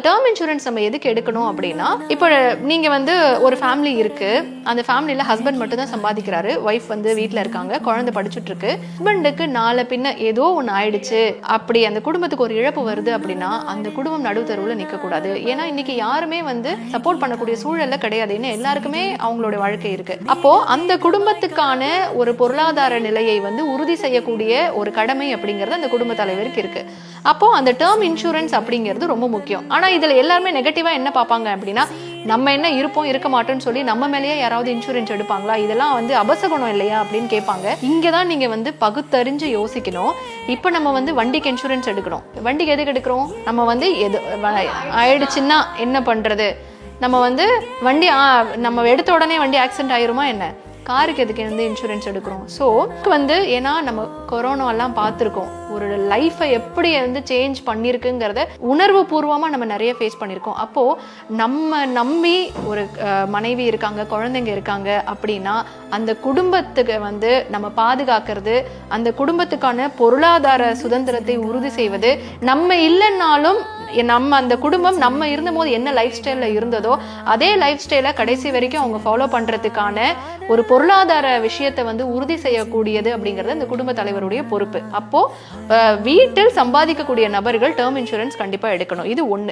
Term insurance நம்ம எதுக்கு எடுக்கணும் அப்படின்னா, இப்போ நீங்க வந்து ஒரு ஃபேமிலி இருக்கு, அந்த ஃபேமிலியில ஹஸ்பண்ட் மட்டும் தான் சம்பாதிக்கிறாரு, ஒய்ஃப் வந்து வீட்டில் இருக்காங்க, குழந்தை படிச்சுட்டு இருக்கு. ஹஸ்பண்டுக்கு நாளை பின்ன ஏதோ ஒன்று ஆயிடுச்சு, அப்படி அந்த குடும்பத்துக்கு ஒரு இழப்பு வருது அப்படின்னா அந்த குடும்பம் நடுத்தருவில் நிற்கக்கூடாது. ஏன்னா இன்னைக்கு யாருமே வந்து சப்போர்ட் பண்ணக்கூடிய சூழல்ல கிடையாது. இன்னும் எல்லாருக்குமே அவங்களோட வாழ்க்கை இருக்கு. அப்போ அந்த குடும்பத்துக்கான ஒரு பொருளாதார நிலையை வந்து உறுதி செய்யக்கூடிய ஒரு கடமை அப்படிங்கிறது அந்த குடும்ப தலைவருக்கு இருக்கு. அப்போ அந்த டேர்ம் இன்சூரன்ஸ் அப்படிங்கிறது ரொம்ப முக்கியம். ஆனா இதுல எல்லாருமே நெகட்டிவா என்ன பார்ப்பாங்க அப்படின்னா, நம்ம என்ன இருப்போம் இருக்க மாட்டோம்னு சொல்லி நம்ம மேலேயே யாராவது இன்சூரன்ஸ் எடுப்பாங்களா, இதெல்லாம் வந்து அபசகுணம் இல்லையா அப்படின்னு கேட்பாங்க. இங்கதான் நீங்க வந்து பகுத்தறிஞ்சு யோசிக்கணும். இப்போ நம்ம வந்து வண்டிக்கு இன்சூரன்ஸ் எடுக்கணும். வண்டிக்கு எதுக்கு எடுக்கிறோம்? நம்ம வந்து எது ஆயிடுச்சுன்னா என்ன பண்றது, நம்ம வந்து வண்டி நம்ம எடுத்த உடனே வண்டி ஆக்சிடென்ட் ஆயிருமா என்ன, காருக்கு எதுக்கு வந்து இன்சூரன்ஸ் எடுக்கிறோம்? ஸோ வந்து ஏன்னா நம்ம கொரோனாலாம் பார்த்துருக்கோம், ஒரு லைஃப்பை எப்படி வந்து சேஞ்ச் பண்ணியிருக்குங்கிறத உணர்வு பூர்வமாக நம்ம நிறைய ஃபேஸ் பண்ணியிருக்கோம். அப்போது நம்ம நம்பி ஒரு மனைவி இருக்காங்க, குழந்தைங்க இருக்காங்க அப்படின்னா அந்த குடும்பத்துக்கு வந்து நம்ம பாதுகாக்கிறது, அந்த குடும்பத்துக்கான பொருளாதார சுதந்திரத்தை உறுதி செய்வது, நம்ம இல்லைன்னாலும் நம்ம அந்த குடும்பம் நம்ம இருந்தபோது என்ன லைஃப் ஸ்டைலில் இருந்ததோ அதே லைஃப் ஸ்டைலை கடைசி வரைக்கும் அவங்க ஃபாலோ பண்ணுறதுக்கான ஒரு பொருளாதார விஷயத்தை வந்து உறுதி செய்யக்கூடியது அப்படிங்கிறது அந்த குடும்ப தலைவருடைய பொறுப்பு. அப்போ வீட்டில் சம்பாதிக்கக்கூடிய நபர்கள் டேர்ம் இன்சூரன்ஸ் கண்டிப்பாக எடுக்கணும். இது ஒன்று.